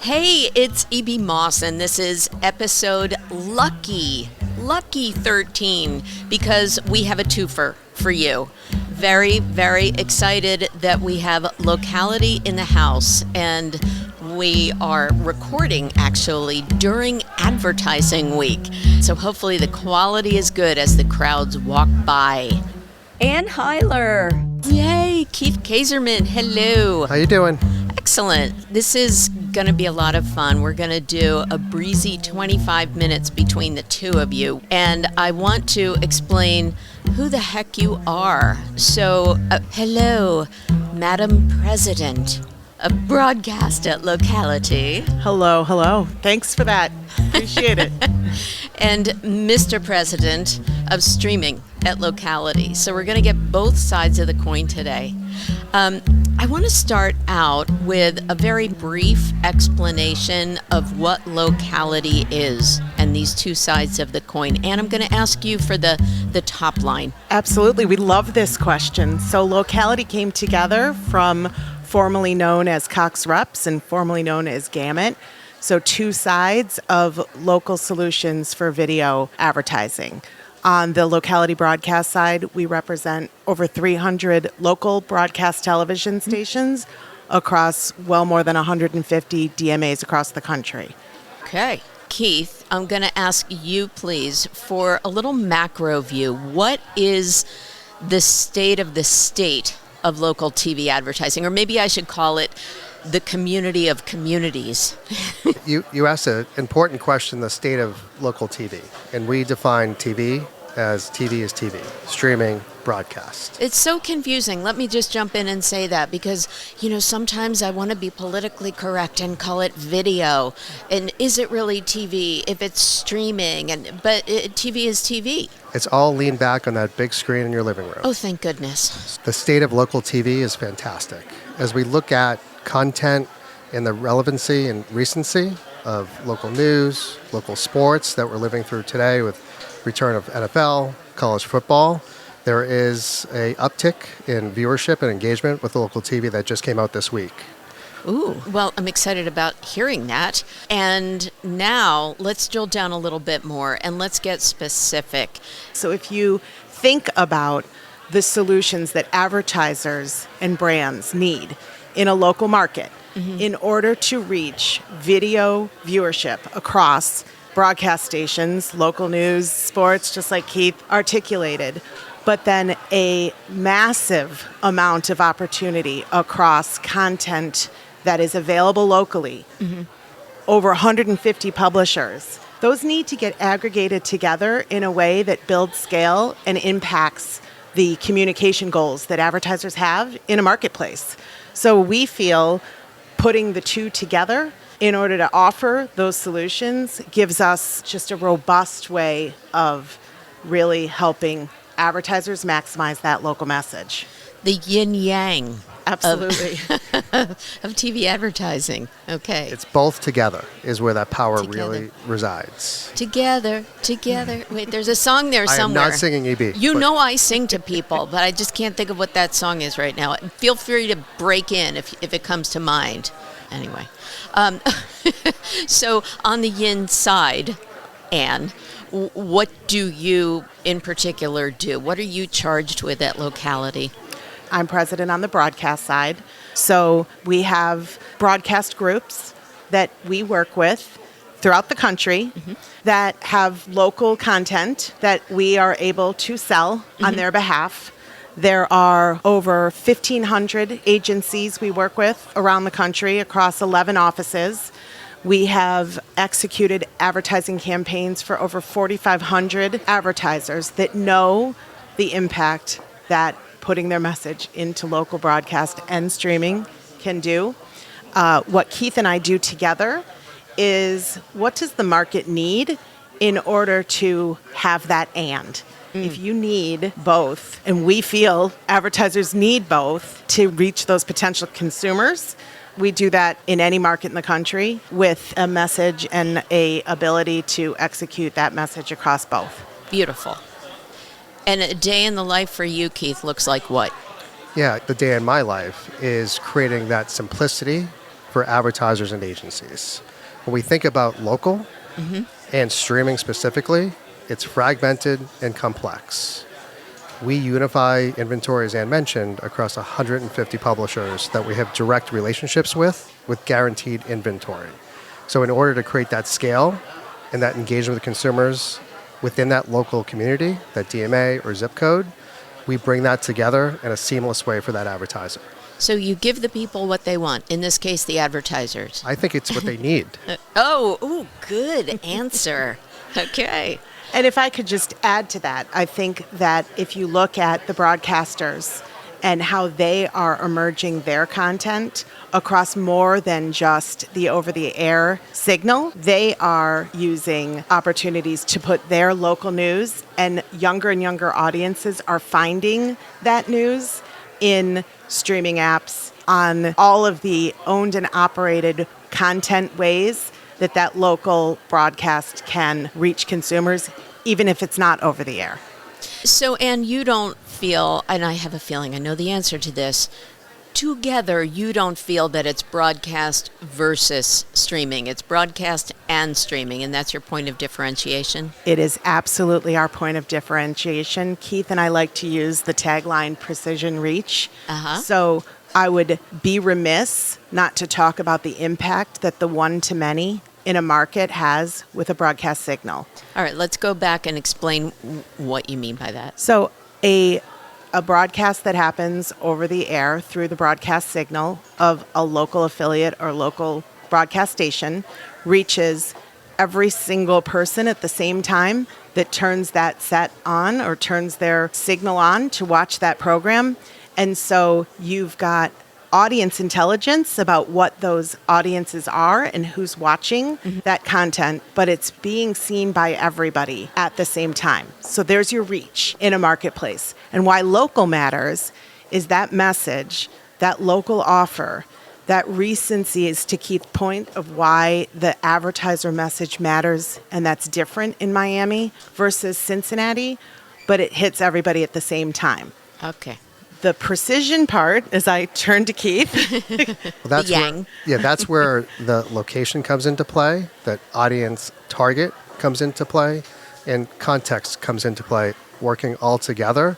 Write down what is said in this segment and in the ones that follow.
Hey, it's E.B. Moss, and this is episode Lucky 13, because we have a twofer for you. Very, very excited that we have Locality in the house, and we are recording actually during advertising week. So hopefully the quality is good as the crowds walk by. Ann Heiler. Yay, Keith Kazerman, hello. How you doing? Excellent. This is going to be a lot of fun. We're going to do a breezy 25 minutes between the two of you. And I want to explain who the heck you are. So, hello, Madam President, a broadcast at Locality. Hello. Thanks for that. Appreciate it. And Mr. President of streaming at Locality. So we're going to get both sides of the coin today. I want to start out with a very brief explanation of what Locality is and these two sides of the coin. And I'm going to ask you for the top line. Absolutely. We love this question. So Locality came together from formerly known as Cox Reps and formerly known as Gamut. So two sides of local solutions for video advertising. On the Locality broadcast side, we represent over 300 local broadcast television stations across well more than 150 DMAs across the country. Okay. Keith, I'm going to ask you, please, for a little macro view. What is the state of local TV advertising? Or maybe I should call it the community of communities. You asked an important question, the state of local TV. And we define TV as TV is TV, streaming, broadcast. It's so confusing. Let me just jump in and say that because, sometimes I want to be politically correct and call it video. And is it really TV if it's streaming? But TV is TV. It's all leaned back on that big screen in your living room. Oh, thank goodness. The state of local TV is fantastic. As we look at content and the relevancy and recency of local news, local sports that we're living through today with return of NFL, college football, there is a uptick in viewership and engagement with local TV that just came out this week. Ooh, well, I'm excited about hearing that. And now let's drill down a little bit more and let's get specific. So if you think about the solutions that advertisers and brands need in a local market, in order to reach video viewership across broadcast stations, local news, sports, just like Keith articulated, but then a massive amount of opportunity across content that is available locally, over 150 publishers. Those need to get aggregated together in a way that builds scale and impacts the communication goals that advertisers have in a marketplace. So we feel putting the two together in order to offer those solutions gives us just a robust way of really helping advertisers maximize that local message. The yin-yang. Absolutely. Of TV advertising. Okay. It's both together is where that power really resides. Together. Wait, there's a song there somewhere. I am not singing EB. I sing to people, but I just can't think of what that song is right now. Feel free to break in if it comes to mind. Anyway. So on the yin side, Anne, what do you in particular do? What are you charged with at Locality? I'm president on the broadcast side. So we have broadcast groups that we work with throughout the country that have local content that we are able to sell on their behalf. There are over 1,500 agencies we work with around the country across 11 offices. We have executed advertising campaigns for over 4,500 advertisers that know the impact that putting their message into local broadcast and streaming can do. What Keith and I do together is what does the market need in order to have that and? If you need both, and we feel advertisers need both to reach those potential consumers, we do that in any market in the country with a message and a ability to execute that message across both. Beautiful. And a day in the life for you, Keith, looks like what? Yeah, the day in my life is creating that simplicity for advertisers and agencies. When we think about local and streaming specifically, it's fragmented and complex. We unify inventory, as Ann mentioned, across 150 publishers that we have direct relationships with guaranteed inventory. So in order to create that scale and that engagement with consumers within that local community, that DMA or zip code, we bring that together in a seamless way for that advertiser. So you give the people what they want, in this case, the advertisers. I think it's what they need. Good answer. Okay. And if I could just add to that, I think that if you look at the broadcasters and how they are emerging their content across more than just the over-the-air signal, they are using opportunities to put their local news, and younger audiences are finding that news in streaming apps, on all of the owned and operated content ways that local broadcast can reach consumers, even if it's not over the air. So, Anne, you don't feel, and I have a feeling I know the answer to this, together you don't feel that it's broadcast versus streaming. It's broadcast and streaming, and that's your point of differentiation? It is absolutely our point of differentiation. Keith and I like to use the tagline precision reach. So I would be remiss not to talk about the impact that the one-to-many in a market has with a broadcast signal. All right, let's go back and explain what you mean by that. So a broadcast that happens over the air through the broadcast signal of a local affiliate or local broadcast station reaches every single person at the same time that turns that set on or turns their signal on to watch that program. And so you've got audience intelligence about what those audiences are and who's watching that content, but it's being seen by everybody at the same time. So there's your reach in a marketplace. And why local matters is that message, that local offer, that recency is to Keith's point of why the advertiser message matters, and that's different in Miami versus Cincinnati, but it hits everybody at the same time. Okay. The precision part, as I turn to Keith. Well, that's where the location comes into play, that audience target comes into play, and context comes into play, working all together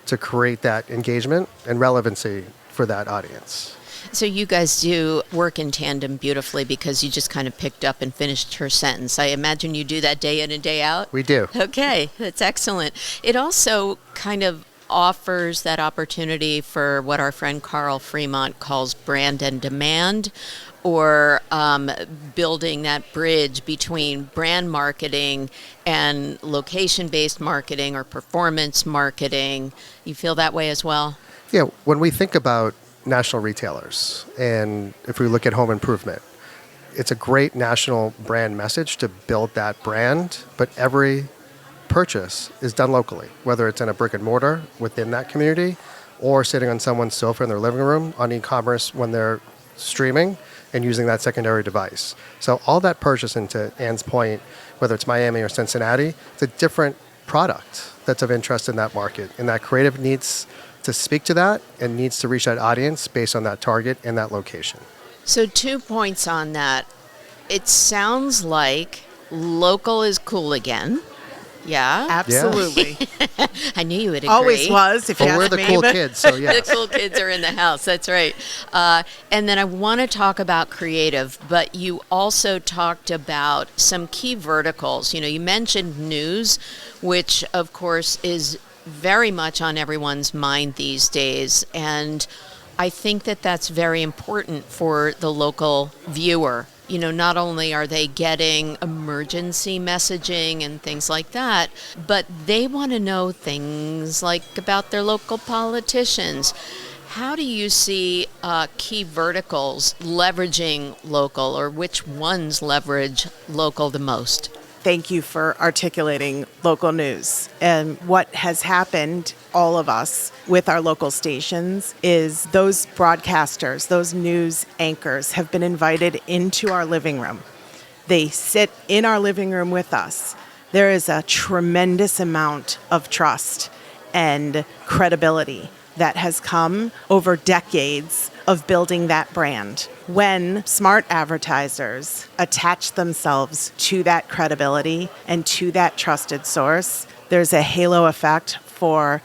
to create that engagement and relevancy for that audience. So you guys do work in tandem beautifully, because you just kind of picked up and finished her sentence. I imagine you do that day in and day out? We do. Okay, that's excellent. It also kind of offers that opportunity for what our friend Carl Fremont calls brand and demand, or building that bridge between brand marketing and location-based marketing or performance marketing. You feel that way as well? Yeah, when we think about national retailers, and if we look at home improvement, it's a great national brand message to build that brand, but every purchase is done locally, whether it's in a brick and mortar within that community or sitting on someone's sofa in their living room on e-commerce when they're streaming and using that secondary device. So all that purchase, and to Ann's point, whether it's Miami or Cincinnati, it's a different product that's of interest in that market, and that creative needs to speak to that and needs to reach that audience based on that target and that location. So 2 points on that. It sounds like local is cool again. Yeah. Absolutely. I knew you would agree. Always was, if you Well, we're ask the me. cool but- kids, so yes. The cool kids are in the house. That's right. And then I want to talk about creative, but you also talked about some key verticals. You know, you mentioned news, which of course is very much on everyone's mind these days. And I think that that's very important for the local viewer. You know, not only are they getting emergency messaging and things like that, but they want to know things like about their local politicians. How do you see key verticals leveraging local, or which ones leverage local the most? Thank you for articulating local news. And what has happened, all of us, with our local stations is those broadcasters, those news anchors have been invited into our living room. They sit in our living room with us. There is a tremendous amount of trust and credibility that has come over decades of building that brand. When smart advertisers attach themselves to that credibility and to that trusted source, there's a halo effect for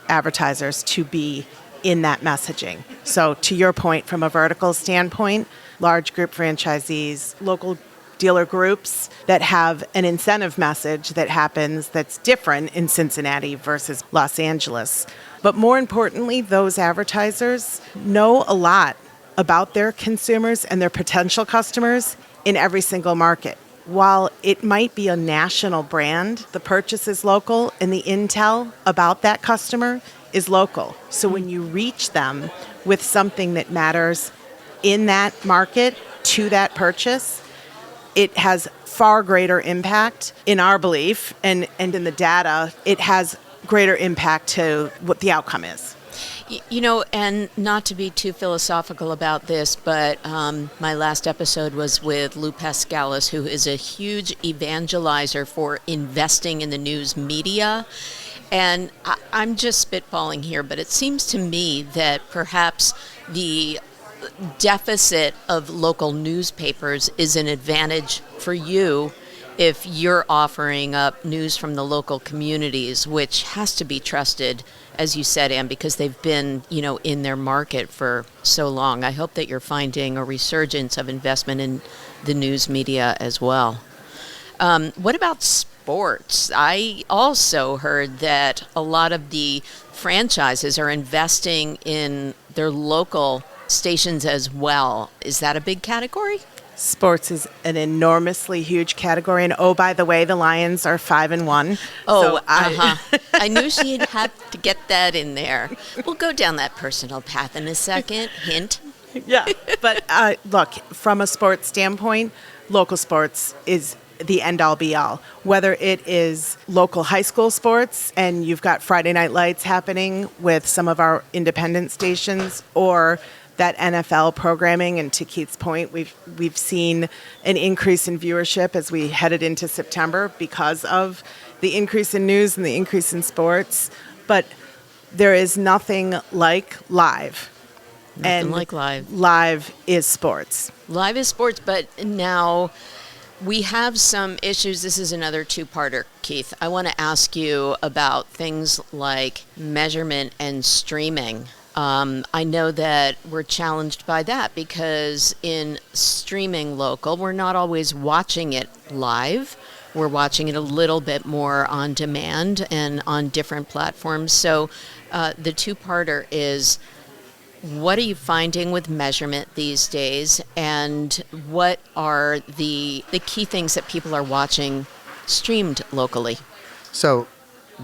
advertisers to be in that messaging. So to your point, from a vertical standpoint, large group franchisees, local dealer groups that have an incentive message that happens that's different in Cincinnati versus Los Angeles. But more importantly, those advertisers know a lot about their consumers and their potential customers in every single market. While it might be a national brand, the purchase is local and the intel about that customer is local. So when you reach them with something that matters in that market to that purchase, it has far greater impact in our belief, and in the data, it has greater impact to what the outcome is. You know, and not to be too philosophical about this, but my last episode was with Lou Pascalis, who is a huge evangelizer for investing in the news media. And I'm just spitballing here, but it seems to me that perhaps the deficit of local newspapers is an advantage for you if you're offering up news from the local communities, which has to be trusted, as you said, Ann, because they've been, in their market for so long. I hope that you're finding a resurgence of investment in the news media as well. What about sports? I also heard that a lot of the franchises are investing in their local stations as well. Is that a big category? Sports is an enormously huge category, and by the way, the Lions are 5-1. Oh, I knew she'd have to get that in there. We'll go down that personal path in a second. Hint. Yeah, but look, from a sports standpoint, local sports is the end-all be-all. Whether it is local high school sports, and you've got Friday Night Lights happening with some of our independent stations, or that NFL programming, and to Keith's point, we've seen an increase in viewership as we headed into September because of the increase in news and the increase in sports. But there is nothing like live. Nothing like live. Live is sports. Live is sports, but now we have some issues. This is another two-parter, Keith. I want to ask you about things like measurement and streaming. I know that we're challenged by that because in streaming local, we're not always watching it live. We're watching it a little bit more on demand and on different platforms. So the two-parter is, what are you finding with measurement these days, and what are the key things that people are watching streamed locally? So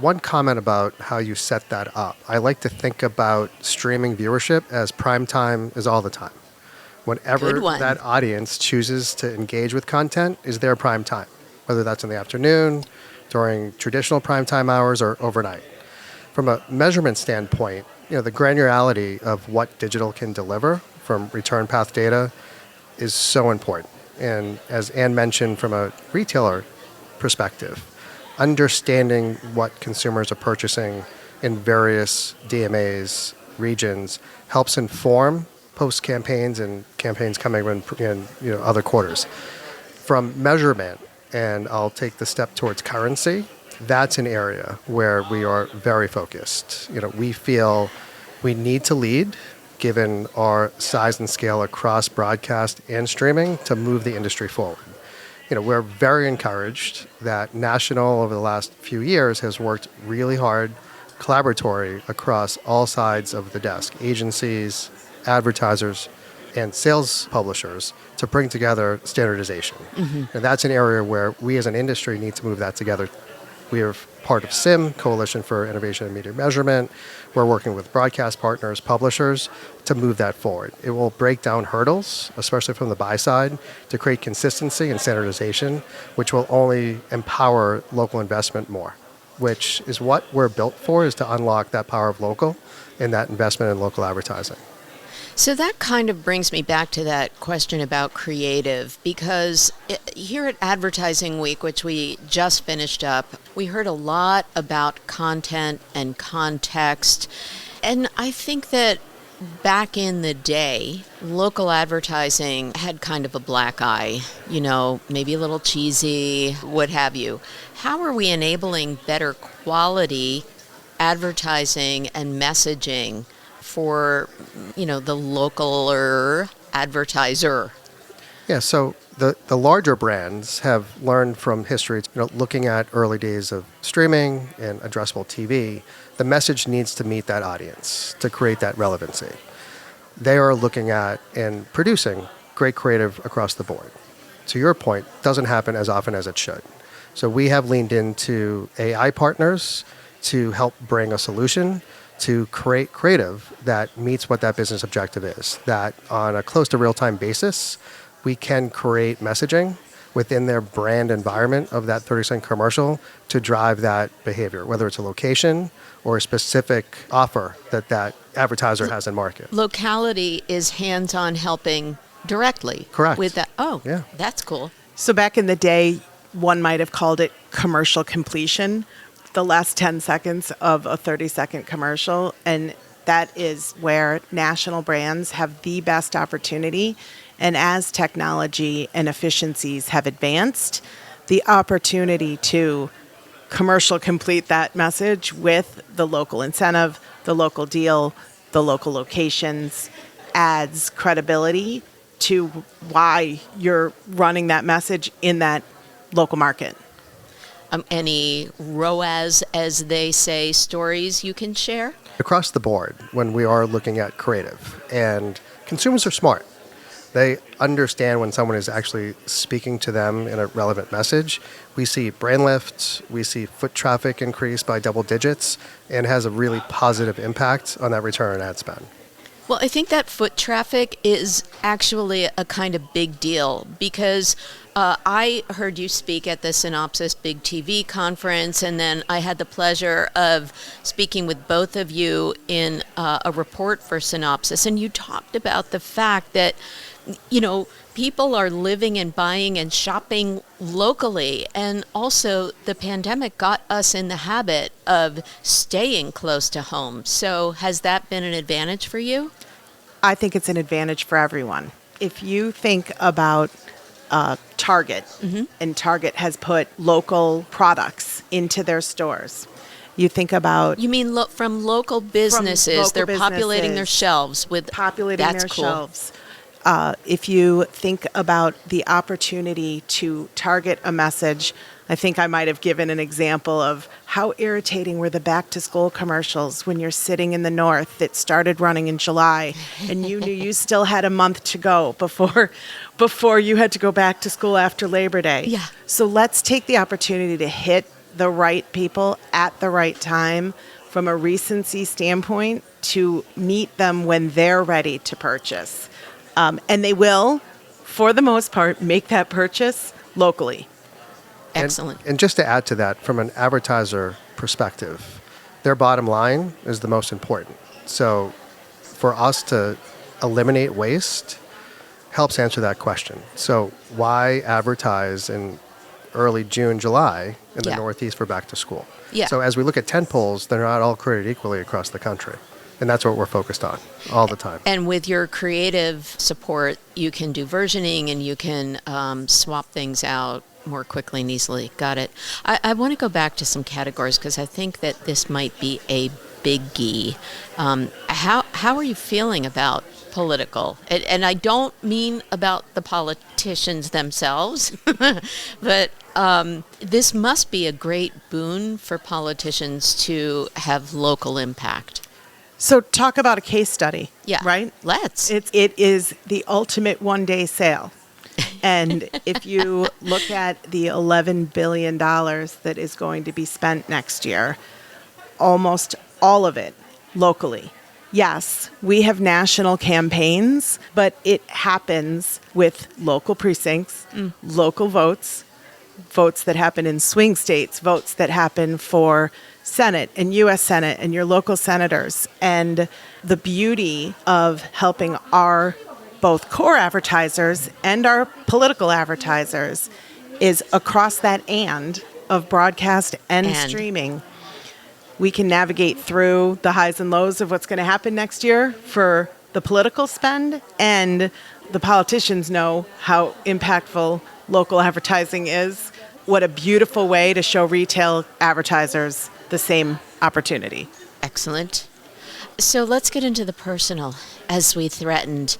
one comment about how you set that up. I like to think about streaming viewership as prime time is all the time. Whenever that audience chooses to engage with content is their prime time, whether that's in the afternoon, during traditional prime time hours, or overnight. From a measurement standpoint, the granularity of what digital can deliver from return path data is so important. And as Ann mentioned, from a retailer perspective, understanding what consumers are purchasing in various DMAs, regions, helps inform post campaigns and campaigns coming in other quarters. From measurement, and I'll take the step towards currency, that's an area where we are very focused. We feel we need to lead, given our size and scale across broadcast and streaming, to move the industry forward. We're very encouraged that National over the last few years has worked really hard, collaboratory across all sides of the desk, agencies, advertisers, and sales publishers, to bring together standardization. Mm-hmm. And that's an area where we as an industry need to move that together. We are part of SIM, Coalition for Innovation and Media Measurement. We're working with broadcast partners, publishers, to move that forward. It will break down hurdles, especially from the buy side, to create consistency and standardization, which will only empower local investment more, which is what we're built for, is to unlock that power of local and that investment in local advertising. So that kind of brings me back to that question about creative, because here at Advertising Week, which we just finished up, we heard a lot about content and context. And I think that back in the day, local advertising had kind of a black eye, maybe a little cheesy, what have you. How are we enabling better quality advertising and messaging for, the localer advertiser? Yeah, so the larger brands have learned from history, looking at early days of streaming and addressable TV, the message needs to meet that audience to create that relevancy. They are looking at and producing great creative across the board. To your point, doesn't happen as often as it should. So we have leaned into AI partners to help bring a solution to create creative that meets what that business objective is, that on a close to real-time basis, we can create messaging within their brand environment of that 30-second commercial to drive that behavior, whether it's a location or a specific offer that advertiser has in market. Locality is hands-on helping directly. Correct. With that. Oh, yeah. That's cool. So back in the day, one might have called it commercial completion, the last 10 seconds of a 30-second commercial. And that is where national brands have the best opportunity. And as technology and efficiencies have advanced, the opportunity to commercial complete that message with the local incentive, the local deal, the local locations adds credibility to why you're running that message in that local market. Any ROAS, as they say, stories you can share? Across the board, when we are looking at creative, and consumers are smart. They understand when someone is actually speaking to them in a relevant message. We see brand lift, we see foot traffic increase by double digits, and has a really positive impact on that return on ad spend. Well, I think that foot traffic is actually a kind of big deal because I heard you speak at the Synopsis Big TV conference, and then I had the pleasure of speaking with both of you in a report for Synopsis, and you talked about the fact that people are living and buying and shopping locally. And also the pandemic got us in the habit of staying close to home. So has that been an advantage for you? I think it's an advantage for everyone. If you think about Target, and Target has put local products into their stores. You think about... You mean from local businesses. Local They're populating their businesses. shelves with... Populating That's their cool. shelves. If you think about the opportunity to target a message, I think I might have given an example of how irritating were the back-to-school commercials when you're sitting in the north that started running in July and you knew you still had a month to go before you had to go back to school after Labor Day. Yeah. So let's take the opportunity to hit the right people at the right time from a recency standpoint to meet them when they're ready to purchase. And they will, for the most part, make that purchase locally. Excellent. And just to add to that, from an advertiser perspective, their bottom line is the most important. So for us to eliminate waste helps answer that question. So why advertise in early June, July in the Yeah. Northeast for back to school? Yeah. So as we look at tentpoles, they're not all created equally across the country. And that's what we're focused on all the time. And with your creative support, you can do versioning and you can swap things out more quickly and easily. Got it. I want to go back to some categories because I think that this might be a biggie. How are you feeling about political? And I don't mean about the politicians themselves, but this must be a great boon for politicians to have local impact. So talk about a case study, Yeah. right? Let's. It is the ultimate one-day sale. And if you look at the $11 billion that is going to be spent next year, almost all of it locally. Yes, we have national campaigns, but it happens with local precincts, local votes that happen in swing states, votes that happen for Senate and U.S. Senate and your local senators. And the beauty of helping our both core advertisers and our political advertisers is across that and of broadcast and streaming. we can navigate through the highs and lows of what's going to happen next year for the political spend, and the politicians know how impactful local advertising is. What a beautiful way to show retail advertisers the same opportunity. Excellent. So let's get into the personal, as we threatened.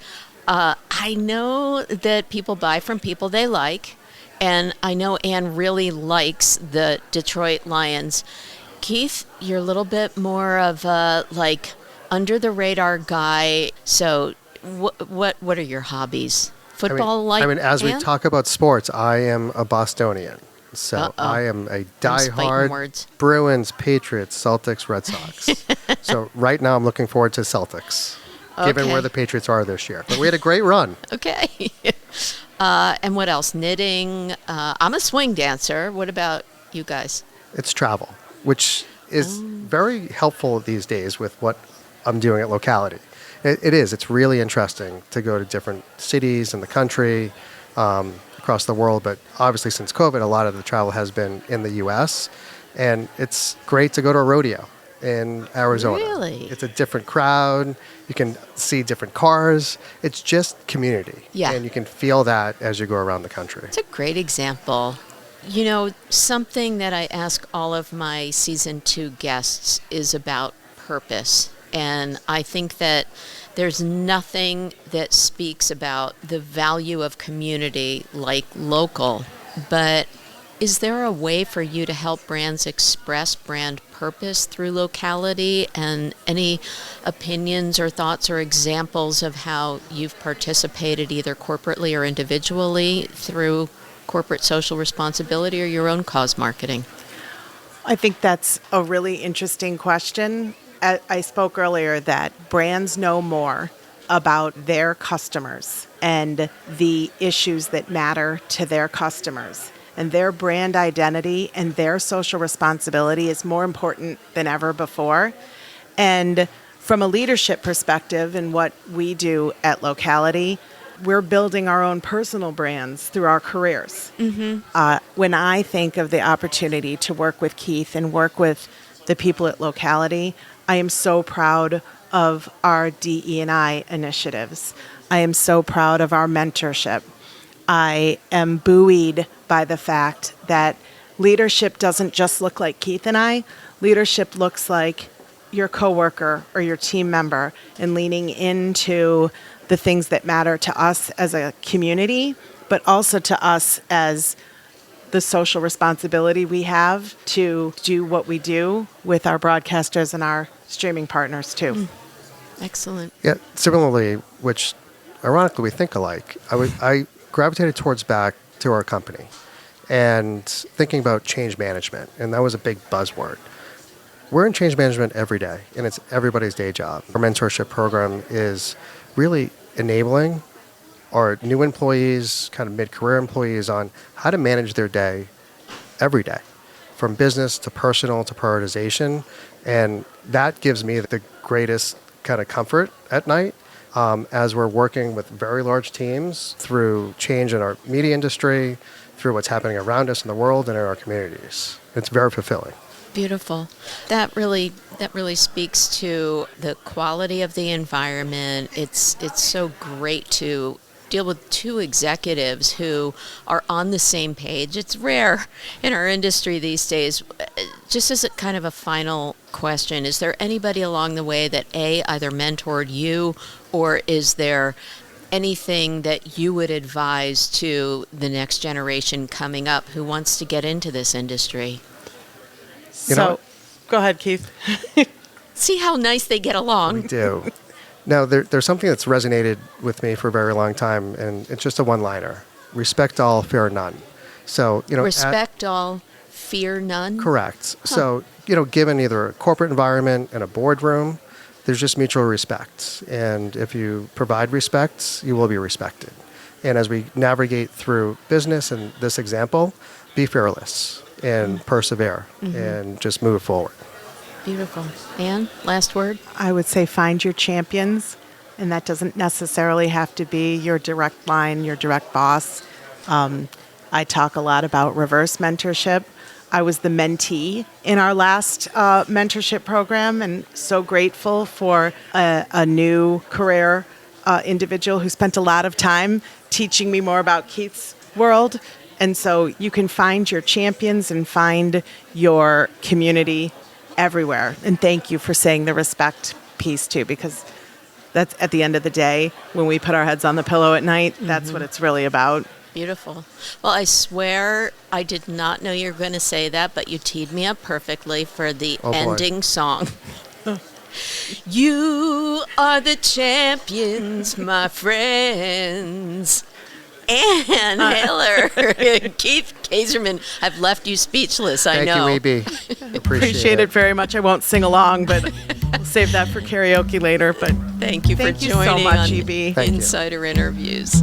I know that people buy from people they like, and I know Ann really likes the Detroit Lions. Keith, you're a little bit more of a, under the radar guy. So what are your hobbies? Football, as we Ann? talk about sports, I am a Bostonian. So Uh-oh. I am a Those fighting diehard words. Bruins, Patriots, Celtics, Red Sox. So right now I'm looking forward to Celtics, given Okay. where the Patriots are this year. But we had a great run. Okay. And what else? Knitting. I'm a swing dancer. What about you guys? It's travel, which is very helpful these days with what I'm doing at Locality. It is. It's really interesting to go to different cities in the country, across the world. But obviously, since COVID, a lot of the travel has been in the U.S. And it's great to go to a rodeo in Arizona. Really? It's a different crowd. You can see different cars. It's just community. Yeah. And you can feel that as you go around the country. It's a great example. You know, something that I ask all of my season 2 guests is about purpose. And I think that there's nothing that speaks about the value of community like local. But is there a way for you to help brands express brand purpose through Locality? And any opinions or thoughts or examples of how you've participated either corporately or individually through corporate social responsibility or your own cause marketing? I think that's a really interesting question. I spoke earlier that brands know more about their customers and the issues that matter to their customers. And their brand identity and their social responsibility is more important than ever before. And from a leadership perspective and what we do at Locality, we're building our own personal brands through our careers. When I think of the opportunity to work with Keith and work with the people at Locality, I am so proud of our DE&I initiatives. I am so proud of our mentorship. I am buoyed by the fact that leadership doesn't just look like Keith and I. Leadership looks like your coworker or your team member, and leaning into the things that matter to us as a community, but also to us as the social responsibility we have to do what we do with our broadcasters and our streaming partners too. Excellent. Yeah, similarly, which ironically we think alike, I gravitated towards back to our company and thinking about change management, and that was a big buzzword. We're in change management every day, and it's everybody's day job. Our mentorship program is really enabling our new employees, kind of mid-career employees, on how to manage their day every day, from business to personal to prioritization. And that gives me the greatest kind of comfort at night as we're working with very large teams through change in our media industry, through what's happening around us in the world and in our communities. It's very fulfilling. Beautiful. That really speaks to the quality of the environment. It's so great to deal with two executives who are on the same page. It's rare in our industry these days. Just as a kind of a final question, is there anybody along the way that either mentored you, or is there anything that you would advise to the next generation coming up who wants to get into this industry? Go ahead, Keith. See how nice they get along. We do. Now, there's something that's resonated with me for a very long time, and it's just a one-liner. Respect all, fear none. So, Respect all, fear none? Correct. So, given either a corporate environment and a boardroom, there's just mutual respect. And if you provide respect, you will be respected. And as we navigate through business and this example, be fearless and persevere and just move forward. Beautiful. Ann, last word? I would say find your champions, and that doesn't necessarily have to be your direct line, your direct boss. I talk a lot about reverse mentorship. I was the mentee in our last mentorship program, and so grateful for a new career individual who spent a lot of time teaching me more about Keith's world. And so you can find your champions and find your community everywhere. And thank you for saying the respect piece too, because that's at the end of the day, when we put our heads on the pillow at night, that's what it's really about. Beautiful. Well, I swear I did not know you were going to say that, but you teed me up perfectly for the ending song. You are the champions, my friends. Ann Haler, Keith Kazerman. I've left you speechless, I know. Thank you, EB. Appreciate it very much. I won't sing along, but we'll save that for karaoke later. But thank you for joining so much, on EB. Insider Interviews.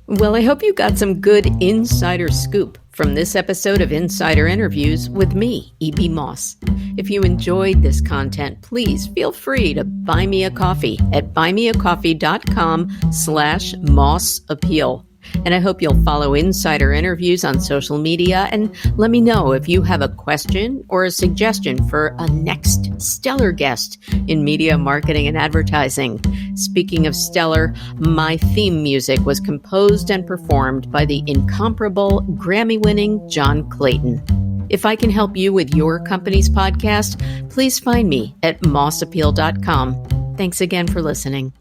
Well, I hope you got some good insider scoop from this episode of Insider Interviews with me, E.B. Moss. If you enjoyed this content, please feel free to buy me a coffee at buymeacoffee.com/mossappeal. And I hope you'll follow Insider Interviews on social media and let me know if you have a question or a suggestion for a next stellar guest in media, marketing, and advertising. Speaking of stellar, my theme music was composed and performed by the incomparable Grammy-winning John Clayton. If I can help you with your company's podcast, please find me at mossappeal.com. Thanks again for listening.